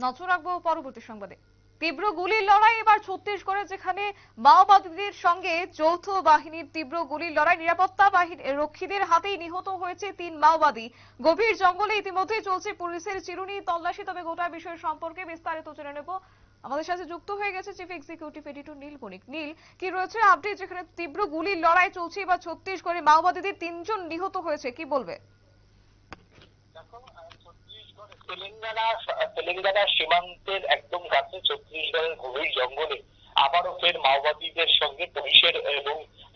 নজর রাখবো পরবর্তী সংবাদে। তীব্র গুলির লড়াই এবার ছত্তিশগড়ে, যেখানে মাওবাদীদের সঙ্গে যৌথ বাহিনীর তীব্র গুলির লড়াই। নিরাপত্তা বাহিনী রক্ষীদের হাতেই নিহত হয়েছে 3 মাওবাদী। গভীর জঙ্গলে ইতিমধ্যেই চলছে পুলিশের চিরুনি তল্লাশি। তবে গোটা বিষয় সম্পর্কে বিস্তারিত জেনে নেব। আমাদের সাথে যুক্ত হয়ে গেছে চিফ এক্সিকিউটিভ এডিটর নীল বণিক। নীল, কি রয়েছে আপডেট? যেখানে তীব্র গুলির লড়াই চলছে এবার ছত্তিশগড়ে, মাওবাদীদের 3 জন নিহত হয়েছে, কি বলবে? তেলেঙ্গানা সীমান্তের একদম কাছে ছত্তিশগড়ের গভীর জঙ্গলে আবারও ফের মাওবাদীদের সঙ্গে পুলিশের এবং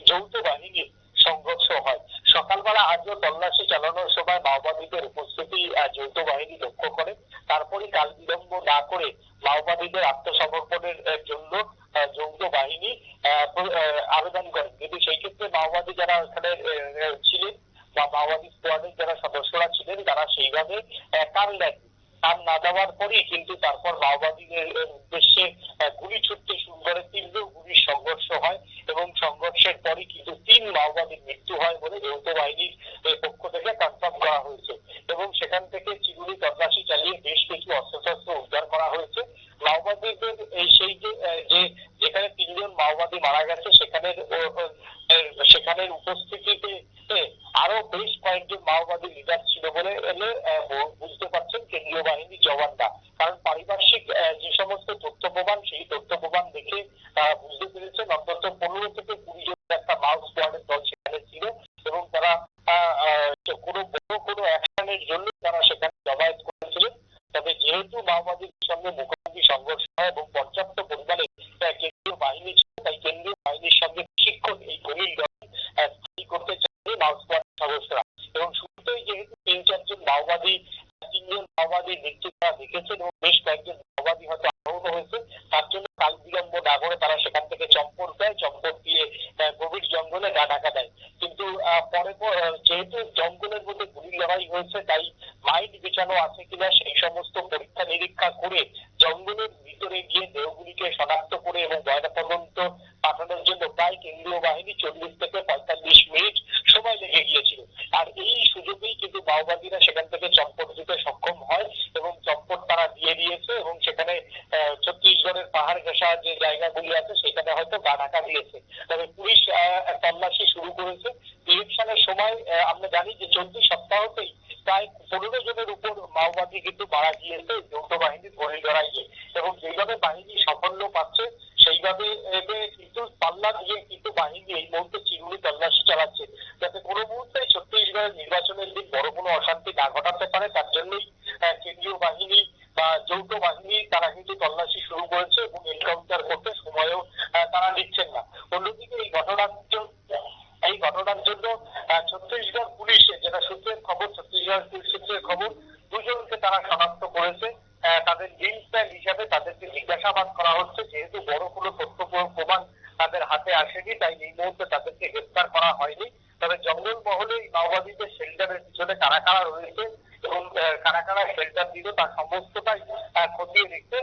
যৌথ বাহিনীর সংঘর্ষ হয়। সকালবেলা আজও তল্লাশি চালানোর সময় মাওবাদীদের উপস্থিতি যৌথ বাহিনী লক্ষ্য করে। তারপরে কাল বিলম্ব না করে মাওবাদীদের আত্মসমর্পণের জন্য যৌথ বাহিনী আবেদন করে। কিন্তু সেই ক্ষেত্রে মাওবাদী যারা ওখানে ছিলেন বা মাওবাদী স্কোয়াডের যারা সদস্যরা ছিলেন তারা সেইভাবে কান দেননি। কান না দেওয়ার পরেই কিন্তু তারপর মাওবাদীদের উদ্দেশ্যে গুলি ছুটতে শুরু করে। তীব্র গুলির সংঘর্ষ হয় এবং সংঘর্ষের পরই কিন্তু 3 মাওবাদীর মৃত্যু হয় বলে যৌথ বাহিনীর পক্ষ থেকে কনফার্ম করা হয়েছে। এবং সেখান থেকে চিরুনি তল্লাশি চালিয়ে বেশ কিছু অস্ত্রশস্ত্র উদ্ধার করা হয়েছে। মাওবাদীদের সেই যেখানে 3 জন মাওবাদী মারা গেছে সেখানের উপস্থিতিতে আরো বেশ কয়েকজন মাওবাদী লিডার ছিল বলে বুঝতে পারছেন কেন্দ্রীয় বাহিনীর জওয়ানরা। কারণ পারিপার্শ্বিক যে সমস্ত তথ্য প্রমাণ, সেই তথ্য প্রমাণ দেখে বুঝতে পেরেছেন অন্তত 15 থেকে 20 জনের একটা মাও স্কোয়াডের দল সেখানে ছিল এবং তারা কোনো অ্যাকশনের জন্য তারা সেখানে জমায়েত করেছিলেন। তবে যেহেতু মাওবাদীদের সঙ্গে মুখোমুখি সংঘর্ষ হয় এবং পর্যাপ্ত পরিমাণে কেন্দ্রীয় বাহিনী ছিল, তাই কেন্দ্রীয় বাহিনীর সঙ্গে বেশিক্ষণ এই গলির লড়াই স্থায়ী করতে চাইছে মাও স্কোয়াডের সদস্যরা। এবং শুরুতেই যেহেতু 3-4 জন মাওবাদী 3 জন মাওবাদী মৃত্যু তারা দেখেছেন এবং বেশ কয়েকজন মাওবাদী হয়তো আহত হয়েছে, তার জন্য কাল বিলম্ব না করে তারা সেখান থেকে চম্পট দেয়। চম্পট দিয়ে গভীর জঙ্গলে গা ঢাকা দেয়। কিন্তু পরে যেহেতু জঙ্গলের মধ্যে গুলির লড়াই হয়েছে, তাই মাইন্ড বিছানো আছে কিনা সেই সমস্ত পরীক্ষা নিরীক্ষা করে জঙ্গলের ভিতরে গিয়ে দেহগুলিকে শনাক্ত করে এবং ময়নাতদন্ত পাঠানোর জন্য প্রায় কেন্দ্রীয় বাহিনী 40 থেকে 45 মিনিট সময় লেগে গিয়েছিল। আর এই সুযোগেই কিন্তু মাওবাদীরা সেখান থেকে চম্পট দিতে সক্ষম হয় এবং চম্পট তারা দিয়ে দিয়েছে এবং সেখানে ছত্তিশগড়ের পাহাড় ঘেঁষা যে জায়গাগুলি আছে সেখানে হয়তো গা ঢাকা দিয়েছে। তবে পুলিশ তল্লাশি শুরু করেছে। ইলেকশনের সময় আমরা জানি যে চলতি সপ্তাহতেই প্রায় 15 জনের উপর মাওবাদী কিন্তু মারা গিয়েছে যৌথ বাহিনীর গুলি লড়াইয়ে। এবং যেভাবে বাহিনী সাফল্য পাচ্ছে সেইভাবে কিন্তু পাল্লা দিয়ে কিন্তু বাহিনী এই মুহূর্তে চিরুনি তল্লাশি চালাচ্ছে, যাতে কোনো মুহূর্তে ছত্তিশগড়ের নির্বাচনের দিন বড় কোনো অশান্তি না ঘটাতে পারে। তার জন্যই কেন্দ্রীয় বাহিনী বা যৌথ বাহিনী তারা কিন্তু তল্লাশি শুরু করেছে এবং এনকাউন্টার করতে সময়ও তারা দিচ্ছেন না। অন্যদিকে এই ঘটনার জন্য ছত্তিশগড় পুলিশ, যেটা সূত্রের খবর, ছত্তিশগড় পুলিশ সূত্রের খবর, 2 জনকে তারা শনাক্ত করেছে। তাদের লিঙ্কম্যান হিসাবে তাদেরকে জিজ্ঞাসাবাদ করা হচ্ছে। যেহেতু বড় কোনো তথ্য প্রমাণ তাদের হাতে আসেনি, তাই এই মুহূর্তে তাদেরকে গ্রেফতার করা হয়নি। তবে জঙ্গল মহলে মাওবাদীদের শেল্টারের পিছনে কারা কারা রয়েছে এবং কারা কারা শেল্টার দিল তার সমস্তটাই খতিয়ে দেখতে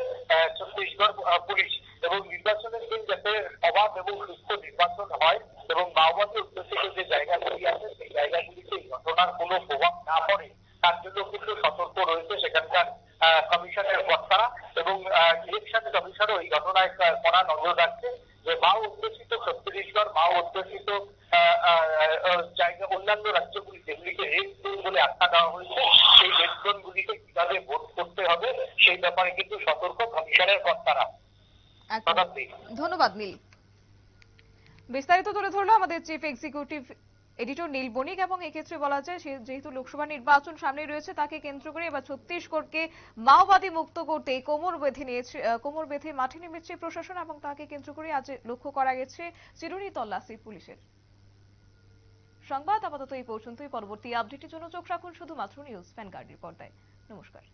ছত্তিশগড় পুলিশ। এবং নির্বাচনের দিন যাতে অবাধ এবং সুস্থ নির্বাচন হয় এবং মাওবাদী অধ্যুষিত যে জায়গাগুলি আছে সেই জায়গাগুলিতে এই ঘটনার কোনো প্রভাব না পড়ে, তার জন্য কিন্তু সতর্ক রয়েছে সেখানকার কমিশনের কর্তারা। এবং ইলেকশন কমিশনও এই ঘটনায় কড়া নজর রাখছে যে মাও অধ্যুষিত ছত্তিশগড়, মাও অধ্যুষিত জায়গা অন্যান্য রাজ্যগুলি যেগুলিকে রেড জোন বলে আখ্যা দেওয়া হয়েছে, সেই রেড জোনগুলিতে কিভাবে ভোট করতে হবে সেই ব্যাপারে কিন্তু সতর্ক কমিশনের কর্তারা। ধন্যবাদ নীল। বিস্তারিত তুলে ধরলো আমাদের চিফ এক্সিকিউটিভ এডিটর নীল বণিক। এবং এক্ষেত্রে বলা যায় যেহেতু লোকসভা নির্বাচন সামনে রয়েছে, তাকে কেন্দ্র করে এবার ছত্তিশগড়কে মাওবাদী মুক্ত করতে কোমর বেঁধে মাঠে নেমেছে প্রশাসন এবং তাকে কেন্দ্র করে আজ লক্ষ্য করা গেছে চিরুনি তল্লাশি পুলিশের। সংবাদ আপাতত এই পর্যন্তই। পরবর্তী আপডেটের জন্য চোখ রাখুন শুধুমাত্র নিউজ ভ্যানগার্ডের পর্দায়। নমস্কার।